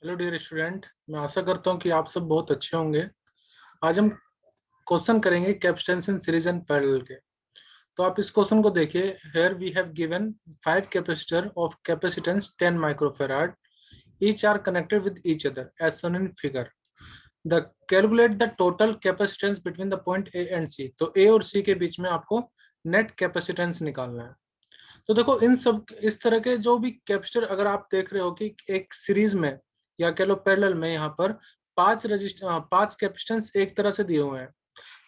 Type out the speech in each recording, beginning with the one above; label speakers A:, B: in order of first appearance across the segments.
A: Hello dear student, मैं आशा करता हूँ कि आप सब बहुत अच्छे होंगे। आज हम क्वेश्चन करेंगे capacitance in series and parallel के। तो आप इस क्वेश्चन को देखिए। Here we have given 5 capacitor of capacitance 10 microfarad, each are connected with each other as shown in figure. The calculate the total capacitance between the point A and C. तो A और सी के बीच में आपको net capacitance निकालना है। तो देखो, इन सब इस तरह के जो भी कैपेसिटर अगर आप देख रहे हो कि एक सीरीज में या कह लो पैरेलल में, यहाँ पर 5 कैपेसिटेंस एक तरह से दिए हुए हैं।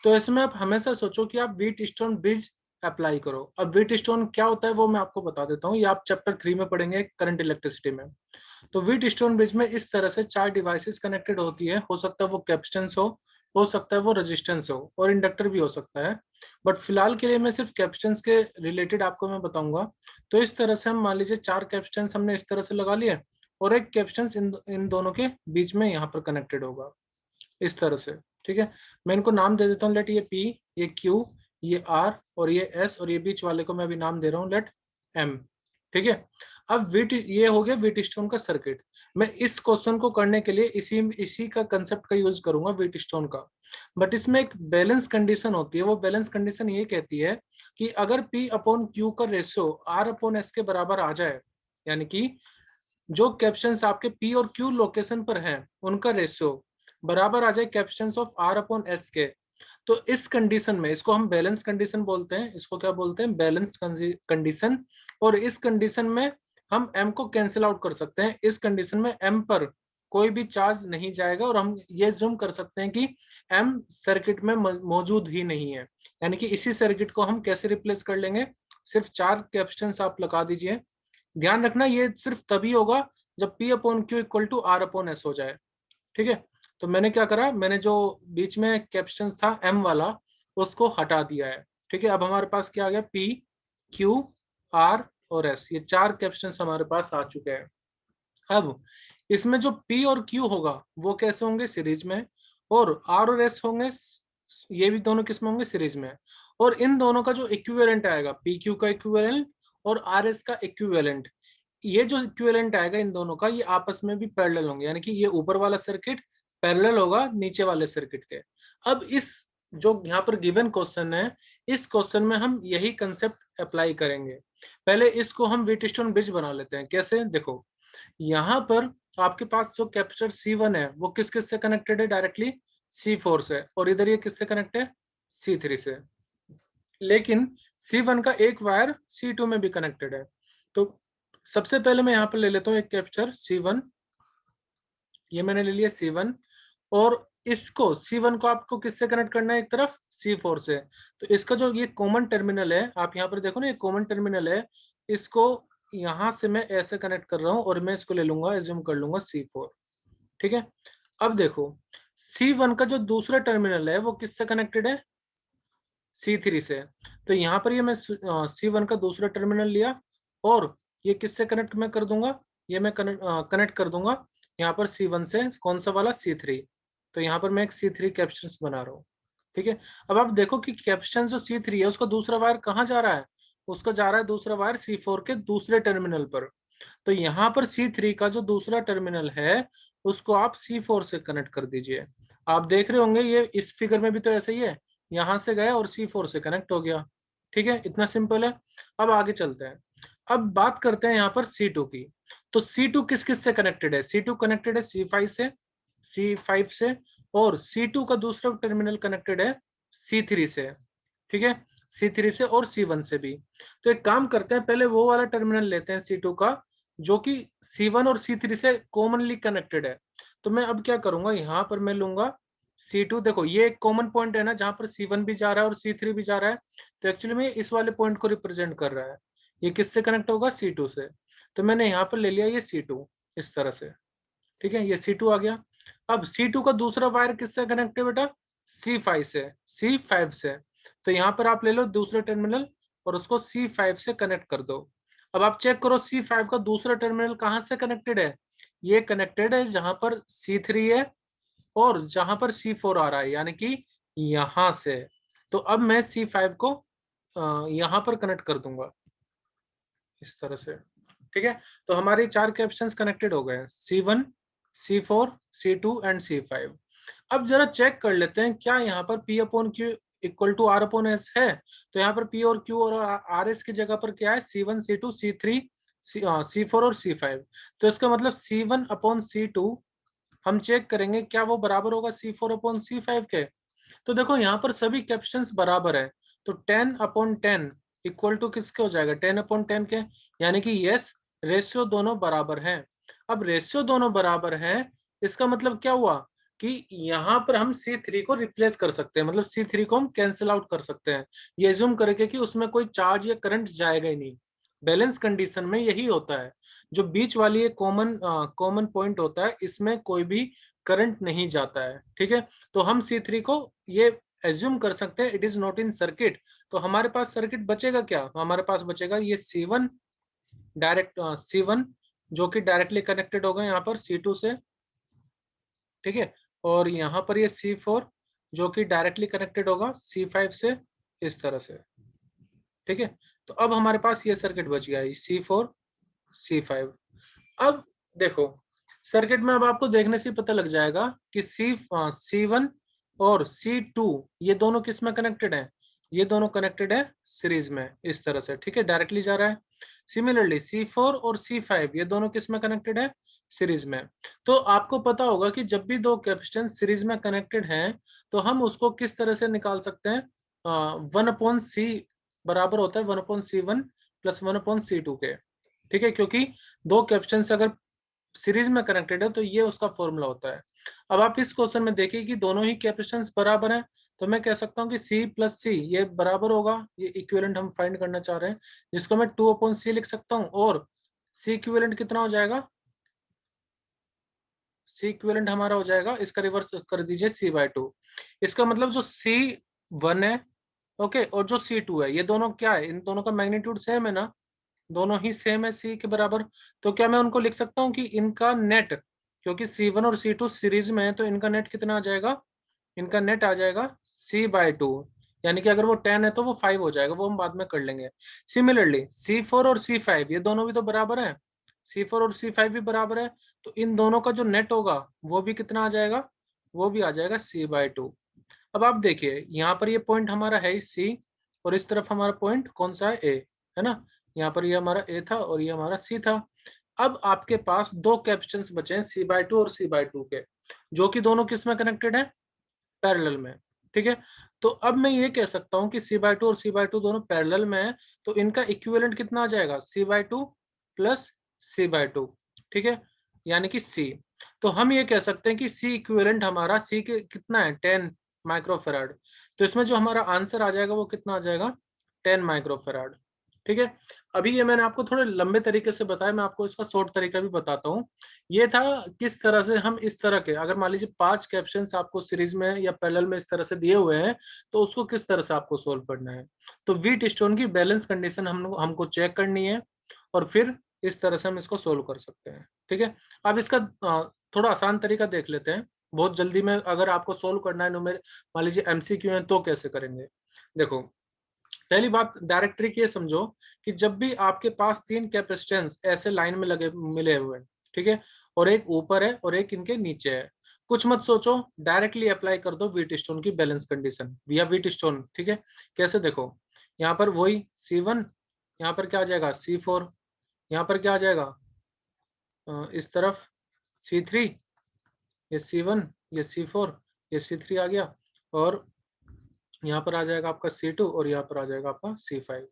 A: तो इसमें आप हमेशा सोचो कि आप व्हीट स्टोन ब्रिज अप्लाई करो। अब व्हीट स्टोन क्या होता है वो मैं आपको बता देता हूँ, ये आप चैप्टर 3 में पढ़ेंगे करंट इलेक्ट्रिसिटी में। तो व्हीट स्टोन ब्रिज में इस तरह से 4 डिवाइसेस कनेक्टेड होती है। हो सकता है वो कैपेसिटेंस हो सकता है वो रेजिस्टेंस हो, और इंडक्टर भी हो सकता है। बट फिलहाल के लिए मैं सिर्फ कैपेसिटेंस के रिलेटेड आपको मैं बताऊंगा। तो इस तरह से हम मान लीजिए 4 कैपेसिटेंस हमने इस तरह से लगा लिए, और एक कैपेसिटेंस इन दोनों के बीच में यहाँ पर कनेक्टेड होगा इस तरह से। ठीक है, मैं इनको नाम दे देता हूँ। लेट ये पी, ये क्यू, ये आर और ये एस, और ये बीच वाले को मैं अभी नाम दे रहा हूँ लेट एम। ठीक है, अब वीट ये हो गया वीट स्टोन का सर्किट। मैं इस क्वेश्चन को करने के लिए इसी इसी का कंसेप्ट का यूज करूंगा, वीट स्टोन का। बट इसमें एक बैलेंस कंडीशन होती है। वो बैलेंस कंडीशन ये कहती है कि अगर पी अपॉन क्यू का रेशियो आर अपॉन एस के बराबर आ जाए, यानी कि जो कैप्शंस आपके पी और क्यू लोकेशन पर हैं उनका रेशियो बराबर आ जाए कैप्शंस ऑफ आर अपॉन एस के, तो इस कंडीशन में इसको हम बैलेंस कंडीशन बोलते हैं। इसको क्या बोलते हैं? Balance condition. और इस कंडीशन में हम एम को कैंसिल आउट कर सकते हैं। इस कंडीशन में एम पर कोई भी चार्ज नहीं जाएगा, और हम ये जूम कर सकते हैं कि एम सर्किट में मौजूद ही नहीं है। यानी कि इसी सर्किट को हम कैसे रिप्लेस कर लेंगे? सिर्फ 4 कैपेसिटेंस आप लगा दीजिए। ध्यान रखना ये सिर्फ तभी होगा जब P upon Q equal to R upon S हो जाए। ठीक है, तो मैंने क्या करा, मैंने जो बीच में कैप्शन था एम वाला उसको हटा दिया है। ठीक है, अब हमारे पास क्या आ गया? P, Q, R और S, ये 4 कैप्शन हमारे पास आ चुके हैं। अब इसमें जो P और Q होगा वो कैसे होंगे? सीरीज में। और R और S होंगे, ये भी दोनों किस में होंगे? सीरीज में। और इन दोनों का जो इक्विवेलेंट आएगा, PQ का इक्विवेलेंट और RS का इक्विवेलेंट, ये जो इक्विवेलेंट आएगा इन दोनों का, ये आपस में भी पैरेलल होंगे। यानी कि ये ऊपर वाला सर्किट पैरेलल होगा नीचे वाले सर्किट के। अब इस जो यहाँ पर गिवन क्वेश्चन है, इस क्वेश्चन में हम यही कंसेप्ट अप्लाई करेंगे। पहले इसको हम व्हीटस्टोन ब्रिज बना लेते हैं। कैसे? देखो, यहाँ पर आपके पास जो कैपेसिटर C1 है वो किस किस से कनेक्टेड है? डायरेक्टली C4 से। और इधर ये किससे कनेक्ट है? C3 से। लेकिन C1 का एक वायर C2 में भी कनेक्टेड है। तो सबसे पहले मैं यहाँ पर ले लेता हूँ एक कैपेसिटर C1। ये मैंने ले लिया C1, और इसको C1 को आपको किससे कनेक्ट करना है? एक तरफ C4 से। तो इसका जो ये कॉमन टर्मिनल है, आप यहाँ पर देखो ना, ये कॉमन टर्मिनल है। इसको यहाँ से मैं ऐसे कनेक्ट कर रहा हूँ, और मैं इसको ले लूंगा, एज्यूम कर लूंगा C4। ठीक है, अब देखो C1 का जो दूसरा टर्मिनल है वो किससे कनेक्टेड है? C3 से। तो यहाँ पर ये मैं C1 का दूसरा टर्मिनल लिया, और ये किससे कनेक्ट मैं कर दूंगा? ये मैं कनेक्ट कर दूंगा यहाँ पर C1 से। कौन सा वाला? C3। तो यहाँ पर मैं एक C3 कैपेसिटेंस बना रहा हूँ। ठीक है, अब आप देखो कि कैपेसिटेंस जो C3 है उसका दूसरा वायर कहाँ जा रहा है? उसका जा रहा है दूसरा वायर C4 के दूसरे टर्मिनल पर। तो यहाँ पर C3 का जो दूसरा टर्मिनल है उसको आप C4 से कनेक्ट कर दीजिए। आप देख रहे होंगे ये इस फिगर में भी तो ऐसे ही है, यहां से गया और C4 से कनेक्ट हो गया। ठीक है, इतना सिंपल है। अब आगे चलते हैं। अब बात करते हैं यहाँ पर C2 की। तो C2 किस किस से कनेक्टेड है? C2 कनेक्टेड है C5 से, और C2 का दूसरा टर्मिनल कनेक्टेड है C3 से। ठीक है, C3 से और C1 से भी। तो एक काम करते हैं, पहले वो वाला टर्मिनल लेते हैं C2 का जो कि C1 और C3 से कॉमनली कनेक्टेड है। तो मैं अब क्या करूंगा, यहाँ पर मैं लूंगा C2। देखो ये एक कॉमन पॉइंट है ना, जहां पर C1 भी जा रहा है और C3 भी जा रहा है। तो एक्चुअली में इस वाले पॉइंट को रिप्रेजेंट कर रहा है। ये किससे कनेक्ट होगा? C2 से। तो मैंने यहाँ पर ले लिया ये C2 इस तरह से। ठीक है, ये C2 आ गया। अब C2 का दूसरा वायर किससे कनेक्ट है बेटा? C5 से। तो यहाँ पर आप ले लो दूसरे टर्मिनल, और उसको C5 से कनेक्ट कर दो। अब आप चेक करो C5 का दूसरा टर्मिनल कहाँ से कनेक्टेड है? ये कनेक्टेड है जहां पर C3 है और जहां पर C4 आ रहा है, यानी कि यहां से। तो अब मैं C5 को यहां पर कनेक्ट कर दूंगा इस तरह से। ठीक है, तो हमारे 4 कैपेसिटेंस कनेक्टेड हो गए हैं, C1, C4, C2 and C5। अब जरा चेक कर लेते हैं क्या यहाँ पर P upon Q equal to R upon S है। तो यहाँ पर P और Q और RS की जगह पर क्या है, C1, C2, C3, C4 और C5। तो इसका मतलब C1 अपॉन C2 हम चेक करेंगे क्या वो बराबर होगा C4 अपॉन C5 के। तो देखो यहाँ पर सभी कैपेसिटेंस बराबर है, तो 10 अपॉन 10 इक्वल टू किसके हो जाएगा, 10 अपॉन 10 के, यानी कि यस रेशियो दोनों बराबर हैं। अब रेशियो दोनों बराबर हैं, इसका मतलब क्या हुआ कि यहाँ पर हम C3 को रिप्लेस कर सकते हैं, मतलब C3 को हम कैंसिल आउट कर सकते हैं, ये एज्यूम करके कि उसमें कोई चार्ज या करंट जाएगा ही नहीं। बैलेंस कंडीशन में यही होता है, जो बीच वाली एक कॉमन पॉइंट होता है, इसमें कोई भी करंट नहीं जाता है। ठीक है, तो हम C3 को ये एज्यूम कर सकते हैं it is not in circuit. तो हमारे पास सर्किट बचेगा क्या, हमारे पास बचेगा ये C1 डायरेक्ट, C1 जो कि डायरेक्टली कनेक्टेड होगा यहाँ पर C2 से, ठीक है, और यहाँ पर ये C4 जो कि डायरेक्टली कनेक्टेड होगा C5 से, इस तरह से। ठीक है, तो अब हमारे पास ये सर्किट बच गया है C4 C5। अब देखो सर्किट में अब आपको देखने से पता लग जाएगा कि C1 और C2 ये दोनों किस में कनेक्टेड है, ये दोनों कनेक्टेड है सीरीज में, इस तरह से। ठीक है, डायरेक्टली जा रहा है। सिमिलरली C4 और C5 ये दोनों किस में कनेक्टेड है, सीरीज में। तो आपको पता होगा कि जब भी दो कैपेसिटेंस सीरीज में कनेक्टेड हैं तो हम उसको किस तरह से निकाल सकते हैं, 1/C बराबर होता है 1/C1 प्लस 1/C2 के। ठीक है, क्योंकि दो कैपेसिटेंस अगर सीरीज में कनेक्टेड है तो ये उसका फॉर्मूला होता है। अब आप इस क्वेश्चन में देखिए कि दोनों ही कैपेसिटेंस बराबर हैं, तो मैं कह सकता हूँ कि C प्लस C ये बराबर होगा, ये इक्विवेलेंट हम फाइंड करना चाह रहे हैं, जिसको मैं 2/C लिख सकता हूँ। और C इक्विवेलेंट कितना हो जाएगा, C इक्विवेलेंट हमारा हो जाएगा, इसका रिवर्स कर दीजिए C/2। इसका मतलब जो C1 है, ओके, और जो C2 है, ये दोनों क्या है, इन दोनों का मैग्नीट्यूड सेम है ना, दोनों ही सेम है C के बराबर। तो क्या मैं उनको लिख सकता हूँ कि इनका नेट, क्योंकि C1 और C2 सीरीज में है, तो इनका नेट कितना आ जाएगा, इनका नेट आ जाएगा C/2, यानी कि अगर वो 10 है तो वो 5 हो जाएगा, वो हम बाद में कर लेंगे। सिमिलरली C4 और C5 ये दोनों भी तो बराबर है, C4 और C5 भी बराबर है, तो इन दोनों का जो नेट होगा वो भी कितना आ जाएगा, वो भी आ जाएगा C/2। अब आप देखिए यहाँ पर ये पॉइंट हमारा है C, और इस तरफ हमारा पॉइंट कौन सा है, A, है ना। यहाँ पर ये हमारा A था और ये हमारा C था। अब आपके पास दो कैपेसिटेंस बचे हैं C/2 और C/2 के, जो कि दोनों किस में कनेक्टेड है, पैरेलल में। ठीक है, तो अब मैं ये कह सकता हूँ कि C/2 और C/2 दोनों पैरेलल में है, तो इनका इक्विवेलेंट कितना आ जाएगा, C/2 प्लस C/2। ठीक है, यानी कि C। तो हम ये कह सकते हैं कि C इक्विवेलेंट हमारा C के कितना है, 10 माइक्रोफेराड। तो इसमें जो हमारा आंसर आ जाएगा वो कितना आ जाएगा, 10 माइक्रोफेराड। ठीक है, अभी ये मैंने आपको थोड़े लंबे तरीके से बताया, मैं आपको इसका शॉर्ट तरीका भी बताता हूँ। ये था किस तरह से हम इस तरह के, अगर मान लीजिए 5 कैप्शंस आपको सीरीज में या पैरेलल में इस तरह से दिए हुए हैं, तो उसको किस तरह से आपको सोल्व करना है। तो व्हीट स्टोन की बैलेंस कंडीशन हमको चेक करनी है, और फिर इस तरह से हम इसको सोल्व कर सकते हैं। ठीक है, अब इसका थोड़ा आसान तरीका देख लेते हैं, बहुत जल्दी में। अगर आपको सोल्व करना है मान लीजिए MCQ है, तो कैसे करेंगे। देखो पहली बात, डायरेक्ट ट्रिक ये समझो कि जब भी आपके पास 3 कैपेसिटेंस ऐसे लाइन में लगे मिले हुए हैं, ठीक है, और एक ऊपर है और एक इनके नीचे है, कुछ मत सोचो, डायरेक्टली अप्लाई कर दो व्हीट स्टोन की बैलेंस कंडीशन विया व्हीट स्टोन। ठीक है, कैसे, देखो यहाँ पर वही C1, यहाँ पर क्या आ जाएगा C4, यहाँ पर क्या आ जाएगा, इस तरफ C3, ये C1, ये C4, ये C3 आ गया, और यहाँ पर आ जाएगा आपका C2, और यहाँ पर आ जाएगा आपका C5।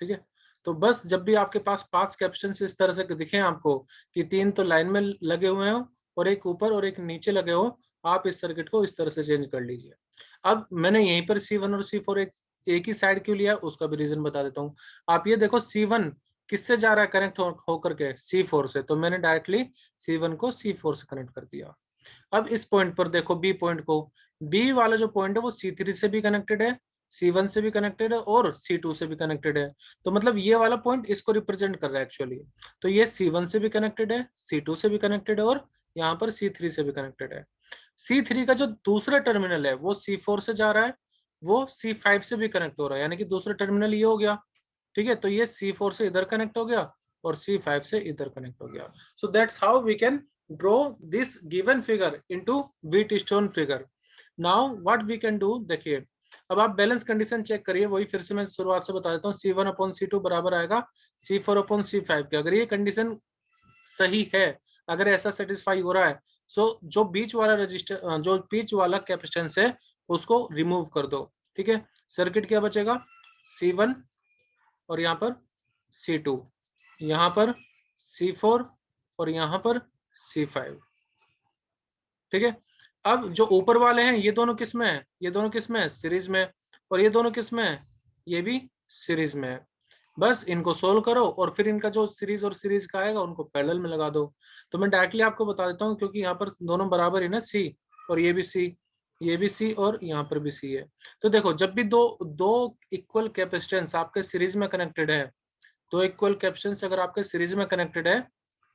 A: ठीक है, तो बस जब भी आपके पास 5 कैप्शंस इस तरह से दिखे आपको कि 3 तो लाइन में लगे हुए हो और एक ऊपर और एक नीचे लगे हो, आप इस सर्किट को इस तरह से चेंज कर लीजिए। अब मैंने यहीं पर C1 और C4 एक ही साइड क्यों लिया, उसका भी रीजन बता देता हूँ। आप ये देखो C1 किससे जा रहा है, कनेक्ट होकर के C4 से, तो मैंने डायरेक्टली C1 को C4 से कनेक्ट कर दिया। अब इस पॉइंट पर देखो B पॉइंट को, B वाला जो पॉइंट है वो C3 से भी कनेक्टेड है, C1 से भी कनेक्टेड है और C2 से भी कनेक्टेड है। तो मतलब ये वाला पॉइंट इसको रिप्रेजेंट कर रहा है एक्चुअली। तो ये C1 से भी कनेक्टेड है, C2 से भी कनेक्टेड है, और यहाँ पर C3 से भी कनेक्टेड है। C3 का जो दूसरा टर्मिनल है वो C4 से जा रहा है, वो C5 से भी कनेक्ट हो रहा है, यानी कि दूसरा टर्मिनल ये हो गया। ठीक है, तो ये C4 से इधर कनेक्ट हो गया और C5 से इधर कनेक्ट हो गया। So that's how we can draw this given figure into Wheatstone figure. Now what we can do, देखिए अब आप बैलेंस कंडीशन चेक करिए, वही फिर से मैं शुरुआत से बता देता हूँ। C1/C2 बराबर आएगा C4/C5 के। अगर ये कंडीशन सही है, अगर ऐसा सेटिस्फाई हो रहा है, सो जो बीच वाला रजिस्टर, जो बीच वाला कैपेसिटेंस है उसको रिमूव कर दो। ठीक है, सर्किट क्या बचेगा, C1 और यहाँ पर C2, यहाँ पर C4 और यहाँ पर C5। ठीक है, अब जो ऊपर वाले हैं ये दोनों किस में है, ये दोनों किस में है, सीरीज में। और ये दोनों किस में है, ये भी सीरीज में है। बस इनको सोल्व करो और फिर इनका जो सीरीज और सीरीज का आएगा उनको पैरेलल में लगा दो। तो मैं डायरेक्टली आपको बता देता हूँ, क्योंकि यहाँ पर दोनों बराबर है ना, सी और ये भी सी, ये भी सी और यहाँ पर भी सी है। तो देखो जब भी दो दो इक्वल कैपेसिटेंस आपके सीरीज में कनेक्टेड है, दो इक्वल कैपेसिटेंस अगर आपके सीरीज में कनेक्टेड है,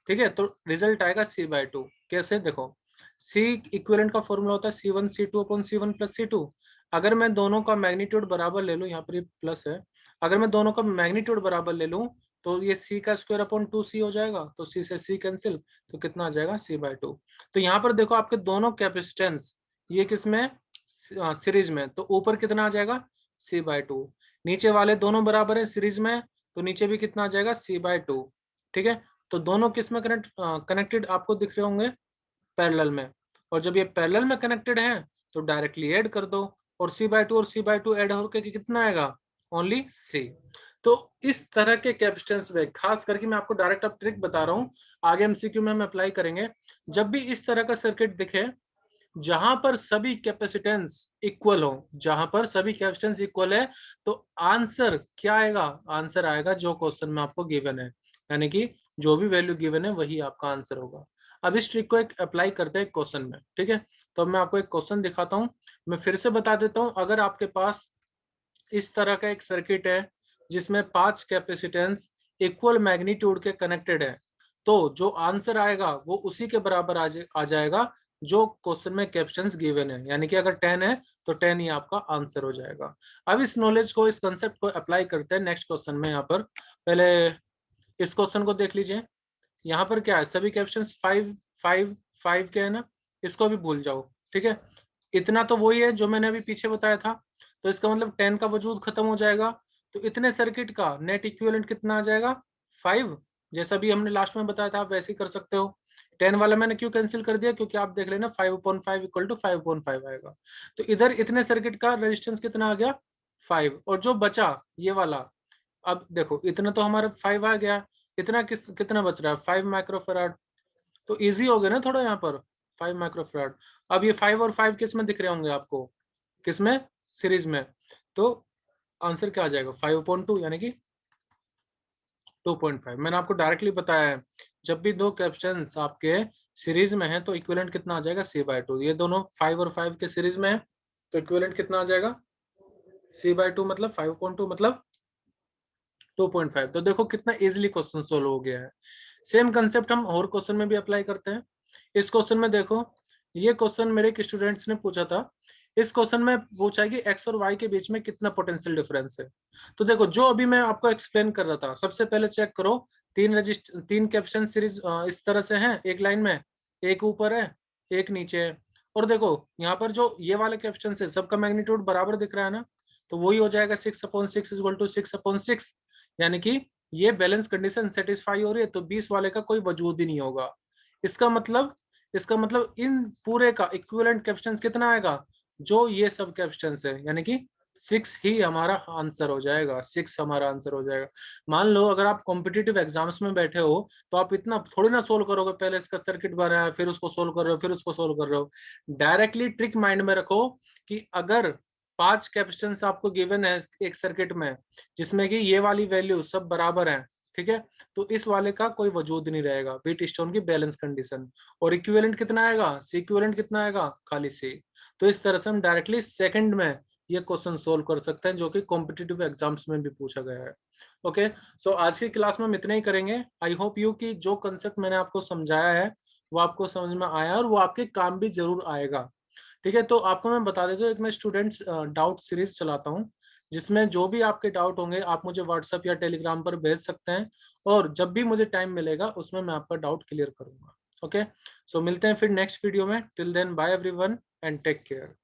A: ठीक है, तो रिजल्ट आएगा C/2। कैसे, देखो सी इक्विवेलेंट का फॉर्मूला होता है C1/C2 अगर मैं दोनों का मैग्नीट्यूड बराबर ले लूं, यहाँ पर ये प्लस है, अगर मैं दोनों का मैग्नीट्यूड बराबर ले लूं तो ये C का स्क्वायर अपॉन 2C हो जाएगा, तो C से C कैंसिल, तो कितना आ जाएगा C/2। तो यहाँ पर देखो आपके दोनों कैपेसिटेंस ये किसमें, सीरीज में, तो ऊपर कितना आ जाएगा C/2, नीचे वाले दोनों बराबर है सीरीज में, तो नीचे भी कितना आ जाएगा C/2। ठीक है, तो दोनों किस में कनेक्टेड आपको दिख रहे होंगे, पैरेलल में। और जब ये पैरेलल में कनेक्टेड है तो डायरेक्टली ऐड कर दो, और C/2 और C/2 ऐड होकर कितना आएगा, ओनली C। तो इस तरह के कैपेसिटेंस में खास करके मैं आपको डायरेक्ट अब ट्रिक बता रहा हूँ, आगे MCQ में हम अप्लाई करेंगे। जब भी इस तरह का सर्किट दिखे जहां पर सभी कैपेसिटेंस इक्वल हो, जहां पर सभी कैपेसिटेंस इक्वल है, तो आंसर क्या आएगा, आंसर आएगा जो क्वेश्चन में आपको गिवन है, यानी कि जो भी वैल्यू गिवन है वही आपका आंसर होगा। अब इस ट्रिक को एक अप्लाई करते हैं क्वेश्चन में। ठीक है, तो मैं आपको एक क्वेश्चन दिखाता हूं, मैं फिर से बता देता हूं। अगर आपके पास इस तरह का एक सर्किट है जिसमें 5 कैपेसिटेंस इक्वल मैग्नीट्यूड के कनेक्टेड है, तो जो आंसर आएगा वो उसी के बराबर आ जाएगा जो क्वेश्चन में कैपेसिटेंस गिवन है, यानी कि अगर 10 है तो 10 ही आपका आंसर हो जाएगा। अब इस नॉलेज को, इस कंसेप्ट को अप्लाई करते हैं नेक्स्ट क्वेश्चन में। यहाँ पर पहले इस क्वेश्चन को देख लीजिए, यहाँ पर क्या है, सभी कैपेसिटेंस 5 5 5 के है ना, इसको भी भूल जाओ। ठीक है, इतना तो वही है जो मैंने अभी पीछे बताया था, तो इसका मतलब 10 का वजूद खत्म हो जाएगा, तो इतने सर्किट का नेट इक्विवेलेंट कितना आ जाएगा, 5। जैसा भी हमने लास्ट में बताया था आप वैसे ही कर सकते हो। 10 वाला मैंने क्यों कैंसिल कर दिया, क्योंकि आप देख लेना 5/5 इक्वल टू 5/5 आएगा। तो इधर इतने सर्किट का रेजिस्टेंस कितना आ गया, 5, और जो बचा ये वाला, अब देखो इतना तो हमारा 5 आ गया, इतना कितना बच रहा है, 5 माइक्रोफैराड। तो इजी हो गया ना थोड़ा यहाँ पर, 5 माइक्रोफैराड। अब ये 5 और 5 किस में दिख रहे होंगे आपको, किसमें, सीरीज में। तो आंसर क्या आ जाएगा, 5/2 यानी कि 2.5। मैंने आपको डायरेक्टली बताया है, जब भी दो कैपेसिटेंस आपके सीरीज में है तो इक्विवेलेंट कितना आ जाएगा, C/2। ये दोनों 5 और 5 के सीरीज में है, तो इक्विवेलेंट कितना आ जाएगा, C/2 मतलब 5/2 मतलब 2.5। तो देखो कितना इजीली क्वेश्चन सोल्व हो गया है। सेम कंसेप्ट हम और क्वेश्चन में भी अप्लाई करते हैं। इस क्वेश्चन में देखो, ये क्वेश्चन मेरे एक स्टूडेंट्स ने पूछा था। इस क्वेश्चन में पूछा है कि एक्स और वाई के बीच में कितना पोटेंशियल डिफरेंस है। तो देखो जो अभी मैं आपको एक्सप्लेन कर रहा था, सबसे पहले चेक करो, तीन कैपेसिटेंस सीरीज इस तरह से हैं एक लाइन में, एक ऊपर है एक नीचे है। और देखो यहाँ पर जो ये वाले कैपेसिटेंस है सबका मैग्नीट्यूड बराबर दिख रहा है ना, तो वही हो जाएगा 6/6 इक्वल टू 6/6, यानी कि ये बैलेंस कंडीशन सेटिस्फाई हो रही है, तो 20 वाले का कोई वजूद ही नहीं होगा। इसका मतलब इन पूरे का इक्विवेलेंट कैपेसिटेंस कितना आएगा, जो ये सब कैपेसिटेंस है, यानी कि 6 ही हमारा आंसर हो जाएगा, 6 हमारा आंसर हो जाएगा। मान लो अगर आप कॉम्पिटिटिव एग्जाम्स में बैठे हो तो आप इतना थोड़ी ना सोल्व करोगे, पहले इसका सर्किट बनाया फिर उसको सोल्व कर रहे हो फिर उसको सोल्व कर रहे हो। डायरेक्टली ट्रिक माइंड में रखो कि अगर 5 कैपेसिटेंस आपको गिवन है एक सर्किट में, जिसमें कि ये वाली वैल्यू सब बराबर है, ठीक है, तो इस वाले का कोई वजूद नहीं रहेगा, व्हीटस्टोन की बैलेंस कंडीशन। और इक्विवेलेंट कितना आएगा, सी इक्विवेलेंट कितना आएगा, खाली सी। तो इस तरह से हम डायरेक्टली सेकंड में ये क्वेश्चन सोल्व कर सकते हैं, जो कि कॉम्पिटिटिव एग्जाम्स में भी पूछा गया है। ओके, सो आज की क्लास में हम इतना ही करेंगे। आई होप यू कि जो कंसेप्ट मैंने आपको समझाया है वो आपको समझ में आया और वो आपके काम भी जरूर आएगा। ठीक है, तो आपको मैं बता देता हूँ, एक मैं स्टूडेंट्स डाउट सीरीज चलाता हूँ, जिसमें जो भी आपके डाउट होंगे आप मुझे व्हाट्सएप या टेलीग्राम पर भेज सकते हैं, और जब भी मुझे टाइम मिलेगा उसमें मैं आपका डाउट क्लियर करूंगा। ओके, सो मिलते हैं फिर नेक्स्ट वीडियो में। Till then bye everyone and take care.